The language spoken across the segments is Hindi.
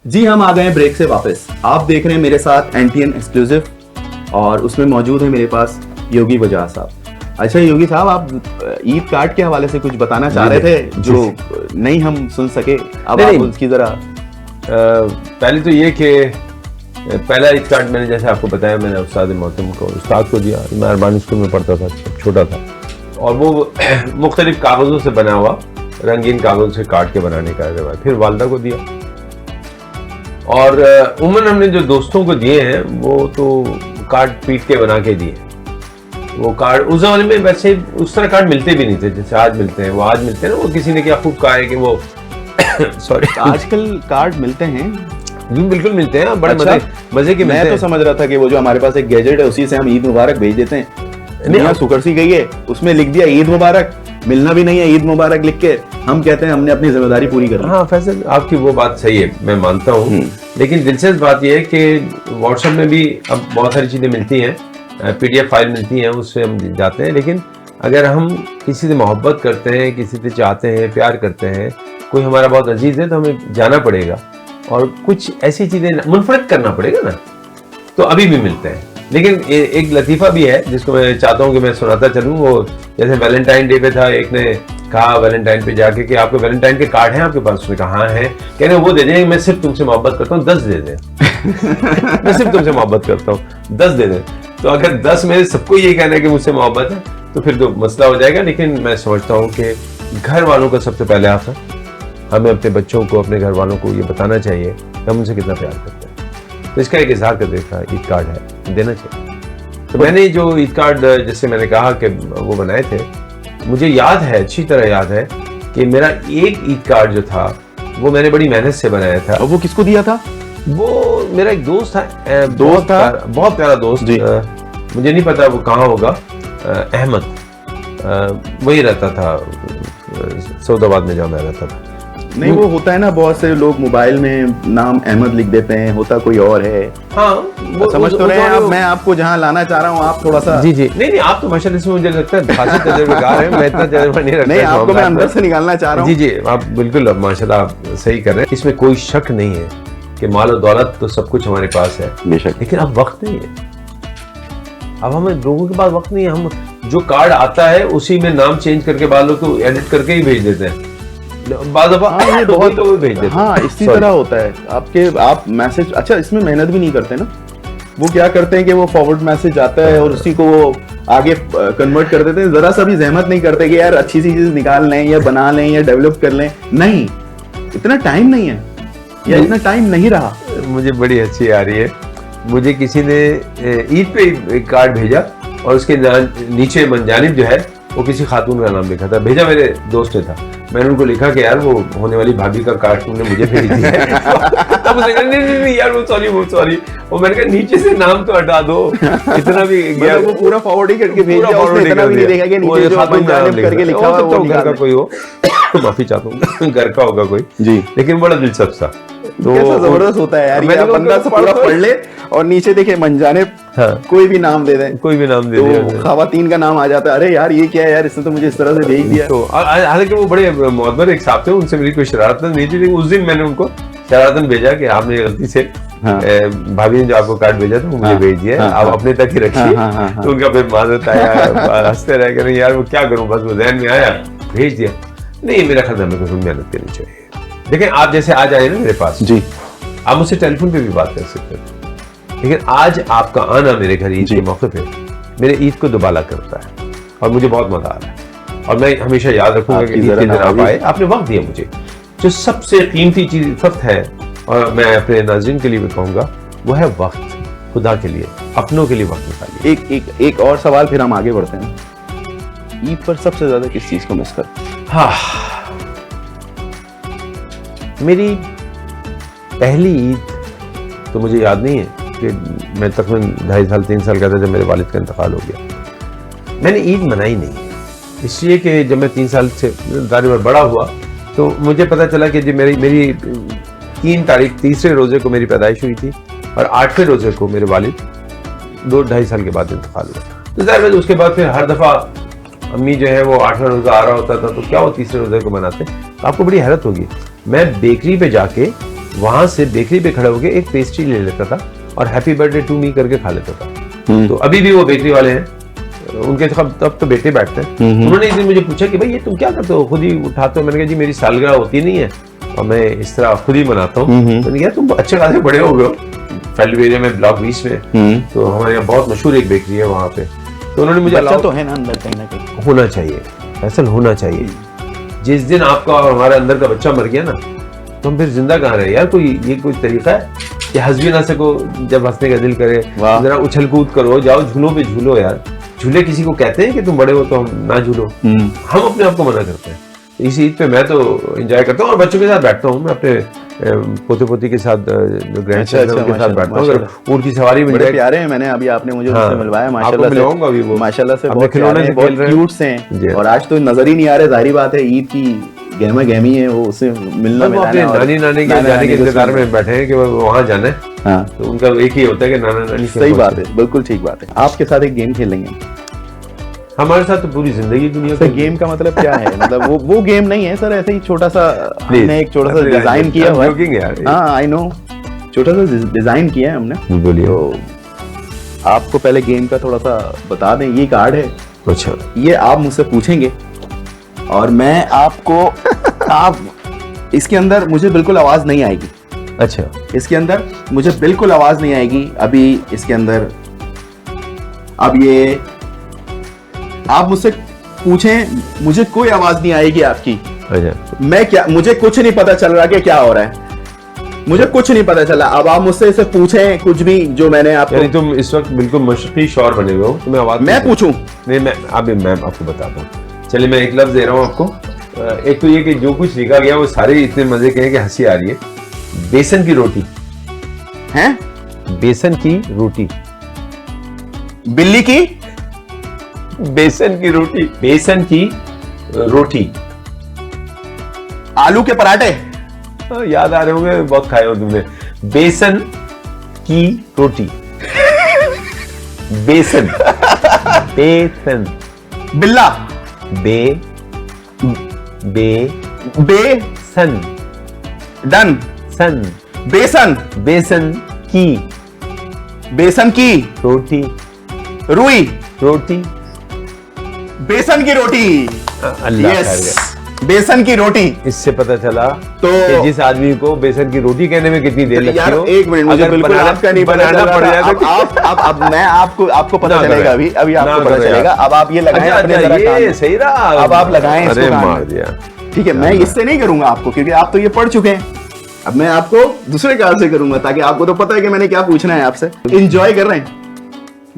जी हम आ गए हैं ब्रेक से वापस। आप देख रहे हैं मेरे साथ एनटीएन एक्सक्लूसिव और उसमें मौजूद है मेरे पास योगी बजाज साहब। अच्छा योगी साहब, आप ईद कार्ड के हवाले से कुछ बताना चाह रहे थे जो नहीं हम सुन सके, अब आप उसकी जरा। पहले तो ये कि पहला ईद कार्ड मैंने जैसे आपको बताया, मैंने उस्ताद मोहतरम को उस्ताद को दिया। मैं अरबानी स्कूल में पढ़ता था, छोटा था, और वो मुख्तलिफ कागज़ों से बना हुआ रंगीन कागज़ों से काट के बनाने का रिवाज। फिर वालदा को दिया, और उमन हमने जो दोस्तों को दिए हैं वो तो कार्ड पीट के बना के दिए। वो कार्ड उस जमाने में वैसे उस तरह कार्ड मिलते भी नहीं थे जैसे आज मिलते हैं। वो आज मिलते हैं ना, वो किसी ने क्या खूब कहा है कि वो सॉरी आजकल कार्ड मिलते हैं, बिल्कुल मिलते हैं, बड़े अच्छा, मजे के मिलते हैं। मैं तो समझ रहा था कि वो जो हमारे पास एक गैजेट है उसी से हम ईद मुबारक भेज देते हैं। नहीं सुकर सी गई है, उसमें लिख दिया ईद मुबारक, मिलना भी नहीं है ईद मुबारक लिख के, हम कहते हैं हमने अपनी जिम्मेदारी पूरी कर ली। हाँ फैसल, आपकी वो बात सही है, मैं मानता हूँ। लेकिन दिलचस्प बात यह है कि व्हाट्सएप में भी अब बहुत सारी चीज़ें मिलती हैं, PDF फाइल मिलती हैं, उससे हम जाते हैं। लेकिन अगर हम किसी से मोहब्बत करते हैं, किसी से चाहते हैं, प्यार करते हैं, कोई हमारा बहुत अजीज है, तो हमें जाना पड़ेगा और कुछ ऐसी चीज़ें मुनफरद करना पड़ेगा ना। तो अभी भी मिलते हैं। लेकिन एक लतीफ़ा भी है जिसको मैं चाहता हूँ कि मैं सुनाता चलूँ। वो जैसे वैलेंटाइन डे पे था, एक ने कहा वैलेंटाइन पे जाके कि आपके वैलेंटाइन के कार्ड हैं आपके पास? उसने कहा हाँ है। कह रहे वो दे दें, मैं सिर्फ तुमसे मोहब्बत करता हूँ, 10 दे दें। मैं सिर्फ तुमसे मोहब्बत करता हूँ, 10 दे दें। तो अगर 10 में सबको ये कहना है कि मुझसे मोहब्बत है तो फिर तो मसला हो जाएगा। लेकिन मैं समझता हूँ कि घर वालों का सबसे पहले हाथ है, हमें अपने बच्चों को, अपने घर वालों को ये बताना चाहिए कि हम उनसे कितना प्यार करते हैं। तो इसका एक इजहार कर देखा ईद कार्ड है, देना चाहिए। तो मैंने जो ईद कार्ड जिससे मैंने कहा कि वो बनाए थे, मुझे याद है, अच्छी तरह याद है कि मेरा एक ईद कार्ड जो था वो मैंने बड़ी मेहनत से बनाया था। और वो किसको दिया था? वो मेरा एक दोस्त था, बहुत प्यारा दोस्त। मुझे नहीं पता वो कहाँ होगा, अहमद, वही रहता था सऊदाबाद में, जहाँ मैं रहता था। नहीं वो होता है ना, बहुत से लोग मोबाइल में नाम अहमद लिख देते हैं, होता कोई और है। हाँ वो समझ तो रहे हैं आप, मैं आपको जहाँ लाना चाह रहा हूँ आप थोड़ा सा। जी नहीं आप तो माशाल्लाह से मुझे लगता है खासी तजुर्बेकार हैं, मैं इतना तजुर्बा नहीं रखता। नहीं आपको मैं अंदर से निकालना चाह रहा हूँ। जी आप बिल्कुल माशाल्लाह आप सही कर रहे हैं। इसमें कोई शक नहीं है कि माल और दौलत तो सब कुछ हमारे पास है बेशक, लेकिन अब वक्त नहीं है। अब हमें लोगों के पास वक्त नहीं है। हम जो कार्ड आता है उसी में नाम चेंज करके बाद लोग तो एडिट करके ही भेज देते हैं। बाद ये बहुत तो भेज देते हैं। हाँ इसी तरह होता है आप मैसेज, अच्छा इसमें मेहनत भी नहीं करते ना। वो क्या करते हैं कि वो फॉरवर्ड मैसेज आता है और उसी को वो आगे कन्वर्ट कर देते हैं। जरा सा भी जहमत नहीं करते कि यार अच्छी सी चीज निकाल लें या बना लें या डेवलप कर लें। नहीं, इतना टाइम नहीं है या इतना टाइम नहीं रहा। मुझे बड़ी अच्छी आ रही है। मुझे किसी ने ईद पे एक कार्ड भेजा और उसके नीचे मंजानिब जो है वो किसी खातून का नाम लिखा था, भेजा मेरे दोस्त ने था। मैंने उनको लिखा कि यार वो होने वाली भाभी का कार्ड तुमने मुझे भेज दिया है। तब उसने कहा नहीं यार वो सॉरी। और मैंने कहा नीचे से नाम तो हटा दो। इतना भी मतलब वो पूरा फॉरवर्ड ही करके भेज दिया, उसने इतना भी नहीं देखा कि नीचे जो मंजानिब करके लिखा हुआ है वो घर का कोई हो। माफी चाहता हूँ, घर का होगा कोई जी, लेकिन बड़ा दिलचस्प था। तो कैसा जबरदस्त होता है यार, ये बंदा से पूरा पढ़ ले और नीचे देखे मंजानिब, कोई भी नाम दे दे, कोई भी नाम दे दे, खवातीन का नाम आ जाता है। अरे यार ये क्या है यार, इसने तो मुझे इस तरह से भेज दिया। तो हालांकि वो बड़े मोहब्बत एक साहब थे, उनसे मेरी कोई शरारत नहीं थी। उस दिन मैंने उनको शरारतन भेजा कि आपने गलती से भाभी ने जो आपको कार्ड भेजा था वो मुझे भेज दिया, आप अपने तक ही रखिए। तो उनका फिर माजरत आया, हंसते रह गए यार वो क्या करूं, बस वो ध्यान में आया भेज दिया। नहीं मेरा ख्याल है कुछ मेहनत करनी चाहिए। देखें आप जैसे आज आए ना मेरे पास जी, आप मुझसे टेलीफोन पे भी बात कर सकते हैं, लेकिन आज आपका आना मेरे घर ईद के मौके पे मेरे ईद को दुबाला करता है और मुझे बहुत मजा आ रहा है। और मैं हमेशा याद रखूंगा कि ईद के दिन आप आए, आपने वक्त दिया मुझे। जो सबसे कीमती चीज वक्त है, और मैं अपने नाज़रीन के लिए भी कहूंगा वो है वक्त। खुदा के लिए, अपनों के लिए वक्त निकालिए। एक और सवाल फिर हम आगे बढ़ते हैं। ईद पर सबसे ज्यादा किस चीज को मिस करते हैं? हाँ, मेरी पहली ईद तो मुझे याद नहीं है कि मैं तकरीबन 2.5 साल 3 साल का था जब मेरे वालिद का इंतकाल हो गया। मैंने ईद मनाई नहीं, इसलिए कि जब मैं 3 साल से दायरे में बड़ा हुआ तो मुझे पता चला कि जब मेरी 3 तारीख तीसरे रोजे को मेरी पैदाइश हुई थी और 8वें रोजे को मेरे वालिद 2-2.5 साल के बाद इंतकाल हुआ। तो जाहिर है उसके बाद फिर हर दफा अम्मी जो है वो 8वां रोजा आ रहा होता था तो क्या वो तीसरे रोजे को मनाते। तो आपको बड़ी हैरत होगी, मैं बेकरी पे जाके वहां से बेकरी पे खड़े होकर एक पेस्ट्री ले लेता था और हैप्पी बर्थडे टू मी करके खा लेता था। तो अभी भी वो बेकरी वाले हैं, उनके तब तो बेटे बैठते हैं। उन्होंने एक दिन मुझे पूछा कि भाई ये तुम क्या करते हो, खुद ही उठाते हो? मैंने कहा जी मेरी सालगिरह होती नहीं है और मैं इस तरह खुद ही मनाता हूँ। मैंने कहा तुम अच्छे खासे बड़े हो गए हो, फैलवी एरिया में ब्लॉक 20 में, तो हमारे यहाँ बहुत मशहूर एक बेकरी है वहाँ पे। तो उन्होंने मुझे बच्चा तो है ना अंदर कहीं ना कहीं, होना चाहिए, फैसल होना चाहिए। जिस दिन आपका और हमारे अंदर का बच्चा मर गया ना, तो हम फिर जिंदा कहाँ रहे यार? कोई तरीका है कि हंस भी ना सको, जब हंसने का दिल करे जरा उछल कूद करो, जाओ झूलों पे झूलो यार। झूले किसी को कहते हैं कि तुम बड़े हो तो हम ना झूलो, हम अपने आप को मना करते हैं। इस ईद पे मैं तो एंजॉय करता हूँ और बच्चों के साथ बैठता हूँ, मैं अपने पोते पोती के साथ, जो ग्रैंड चिल्ड्रन के साथ बैठता हूँ। ऊँट की सवारी मिल जाए, प्यारे हैं। मैंने अभी आपने मुझे उनसे मिलवाया, माशाल्लाह मिलवाऊंगा अभी वो, माशाल्लाह से बहुत खिलौने से खेल रहे हैं, क्यूट से हैं। और आज तो नजर ही नहीं आ रहे, जाहिर बात है ईद की गहमा गहमी है, वो उससे मिलना अपने नानी नानी के जाने के इंतजार में बैठे हैं कि वहाँ जाना है। हाँ, तो उनका एक ही होता है कि नाना नानी। सही बात है, बिल्कुल ठीक बात है। आपके साथ एक गेम खेलेंगे, हमारे साथ तो पूरी जिंदगी दुनिया सर। गेम का मतलब क्या है? मतलब वो गेम नहीं है सर, ऐसे ही छोटा सा हमने एक छोटा सा डिजाइन किया हुआ है। हाँ आई नो, छोटा सा डिजाइन किया है हमने। बोलिए। तो आपको पहले गेम का थोड़ा सा बता दें। ये कार्ड है, अच्छा, ये आप मुझसे पूछेंगे और मैं आपको आप इसके अंदर मुझे बिल्कुल आवाज नहीं आएगी। अच्छा, इसके अंदर मुझे बिल्कुल आवाज नहीं आएगी अभी इसके अंदर। अब ये आप मुझसे पूछें, मुझे कोई आवाज नहीं आएगी आपकी। अच्छा, मैं क्या, मुझे कुछ नहीं पता चल रहा कि क्या हो रहा है, मुझे कुछ नहीं पता चला। अब आप मुझसे इसे पूछें कुछ भी जो मैंने आपको। यानी तुम इस वक्त बिल्कुल मशरकी शौर बने हुए हो, तुम्हें आवाज मैं पूछूं? नहीं, मैं आपको बताता हूँ। चलिए मैं एक लफ्ज दे रहा हूँ आपको। एक तो ये कि जो कुछ लिखा गया वो सारे इतने मजे के हैं कि हंसी आ रही है। बेसन की रोटी है, बेसन की रोटी, बिल्ली की बेसन की रोटी, बेसन की रोटी, आलू के पराठे। याद आ रहे होंगे, बहुत खाए हो तुमने। बेसन की रोटी, बेसन, बेसन, बिल्ला, बेसन, डन, सन, बेसन, बेसन की रोटी, रुई, रोटी, बेसन की रोटी। अल्लाह खैर यस, करे। बेसन की रोटी। इससे पता चला तो कि जिस आदमी को बेसन की रोटी कहने में कितनी देर लगती यार हो, एक मिनट, मुझे बिल्कुल आपका नहीं पता चल रहा था। अब मैं आपको पता चलेगा, अभी आपको पता चलेगा। अब आप ये लगाएं अपने जरा कान में। सही रहा, अब आप लगाएं इसको अरे कान मार में। दिया। ठीक है, मैं इससे नहीं करूंगा आपको, क्योंकि आप तो ये पढ़ चुके हैं। अब मैं आपको दूसरे कार्ड से करूंगा, ताकि आपको तो पता है कि मैंने क्या पूछना है आपसे। एंजॉय कर रहे हैं,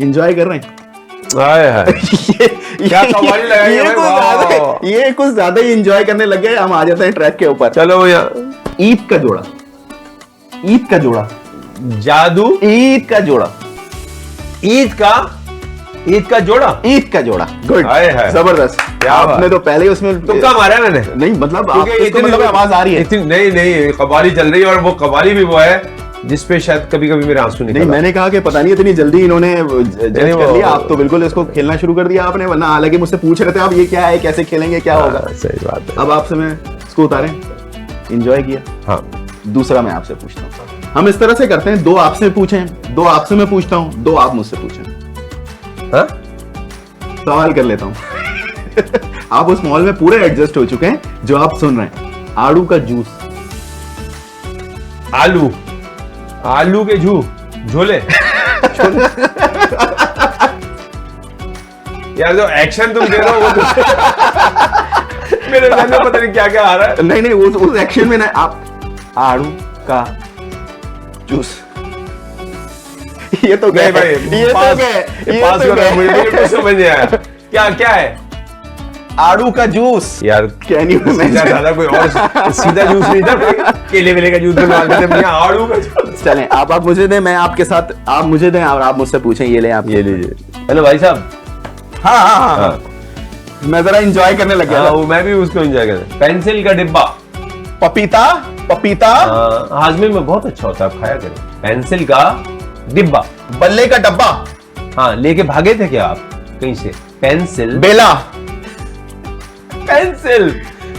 एंजॉय कर रहे हैं। हाय हाय, क्या कव्वाली लगाई है भाई, ये कुछ ज्यादा ही एंजॉय करने लग गए। हम आ जाते हैं ट्रैक के ऊपर। चलो भैया। ईद का जोड़ा, ईद का जोड़ा, जादू, ईद का जोड़ा, ईद का जोड़ा, ईद का जोड़ा। गुड, हाय हाय, जबरदस्त। क्या आपने तो पहले उसमें तुक्का मारा है मैंने। नहीं, मतलब क्योंकि इसको मतलब आवाज आ रही है। नहीं, कव्वाली चल रही है, और वो कव्वाली भी वो है जिसपे शायद कभी कभी मेरे आंसू निकल। नहीं, मैंने कहा कि पता नहीं इतनी जल्दी इन्होंने जज कर लिया। आप तो बिल्कुल इसको खेलना शुरू कर दिया आपने, वरना हालांकि मुझसे पूछ रहे थे आप ये क्या है, कैसे खेलेंगे, क्या होगा। सही बात है। अब आपसे मैं इसको उतारें, एंजॉय किया। हाँ, दूसरा मैं आपसे पूछता हूँ। हम इस तरह से करते हैं, दो आपसे पूछें, दो आपसे मैं पूछता हूँ, दो आप मुझसे पूछें। हाँ? सवाल कर लेता हूँ। आप उस मॉल में पूरे एडजस्ट हो चुके हैं जो आप सुन रहे हैं। आड़ू का जूस, आलू के झोले। यार जो एक्शन तुम दे रहे हो वो तो मेरे मन में पता नहीं क्या क्या आ रहा है। नहीं, उस एक्शन में ना आप आड़ू का जूस, ये तो गए भाई, ये तो गए, मुझे कुछ समझ नहीं आया क्या है। आड़ू का जूस यार, क्या नहीं सीधा कोई और सीधा जूस नहीं था, केले वेले का जूस बनवा देते हैं, आड़ू का जूस। चलें, आप मुझे दें, मैं आपके साथ, आप मुझे दें और आप मुझसे पूछें। ये लें, आप ये लीजिए। हेलो भाई साहब। हाँ, मैं जरा एंजॉय करने लग गया। मैं भी उसको एंजॉय कर। पेंसिल का डिब्बा, पपीता, हाजमे में बहुत अच्छा होता है, खाया करें। पेंसिल का डिब्बा, बल्ले का डब्बा। हाँ, लेके भागे थे क्या आप कहीं से? पेंसिल, बेला, पेंसिल,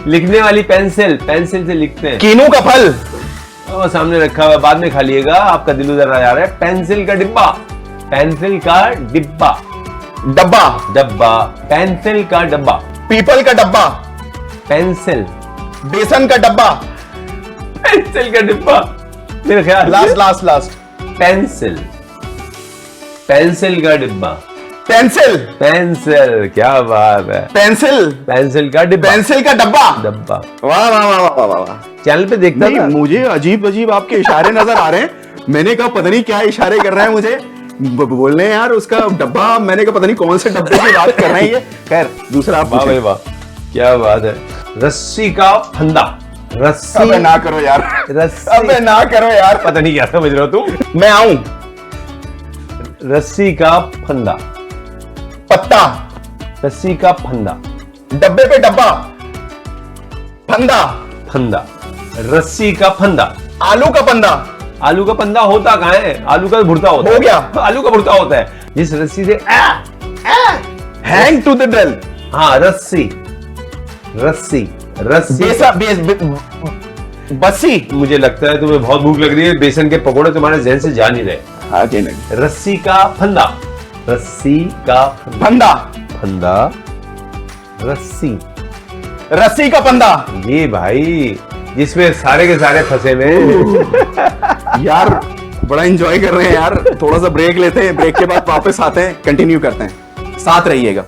लिखने वाली पेंसिल से लिखते हैं। कीनू का फल, वो सामने रखा हुआ, बाद में खा लिएगा, आपका दिल उधर जा रहा है। पेंसिल का डिब्बा, पेंसिल का डिब्बा, डब्बा, डब्बा, पेंसिल का डब्बा, पीपल का डब्बा, पेंसिल, बेसन का डब्बा, पेंसिल का डिब्बा, मेरे ख्याल last last last, pencil, pencil का डिब्बा, पेंसिल, पेंसिल, क्या बात है, पेंसिल, पेंसिल का डिब्बा, पेंसिल का डब्बा। डब्बा। वाह वाह वाह वाह वाह वाह। चैनल पे देखता नहीं, था। मुझे अजीब अजीब आपके इशारे नजर आ रहे हैं। मैंने कहा पता नहीं क्या इशारे कर रहे हैं मुझे बोल रहे हैं यार उसका डब्बा। मैंने कहा पता नहीं कौन से डब्बे की बात कर रहे हैं ये। खैर दूसरा आप वाह भाई पूछें। वाह, क्या बात है। रस्सी का फंदा, रस्सी, अबे ना करो यार, रस्सी, अबे ना करो यार। पता नहीं क्या समझ रहे हो तुम। मैं आऊं, रस्सी का फंदा, पत्ता, रस्सी का फंदा, डब्बे पे डब्बा, फंदा, फंदा, रस्सी का फंदा, आलू का पंदा, आलू का पंदा होता कहाँ है, आलू का भुर्ता होता है। हो गया। आलू का भुर्ता होता है जिस रस्सी से हैंग टू द ड्रिल, हाँ रस्सी, रस्सी, रस्सी। बस्सी। मुझे लगता है तुम्हें बहुत भूख लग रही है, बेसन के पकोड़े तुम्हारे जहन से जा नहीं रहे। हाँ जी नहीं। रस्सी का फंदा, रस्सी का फंदा, फंदा, रस्सी, रस्सी का पंदा। ये भाई जिसमें सारे के सारे फंसे हुए। यार बड़ा एंजॉय कर रहे हैं यार। थोड़ा सा ब्रेक लेते हैं, ब्रेक के बाद वापस आते हैं, कंटिन्यू करते हैं, साथ रहिएगा।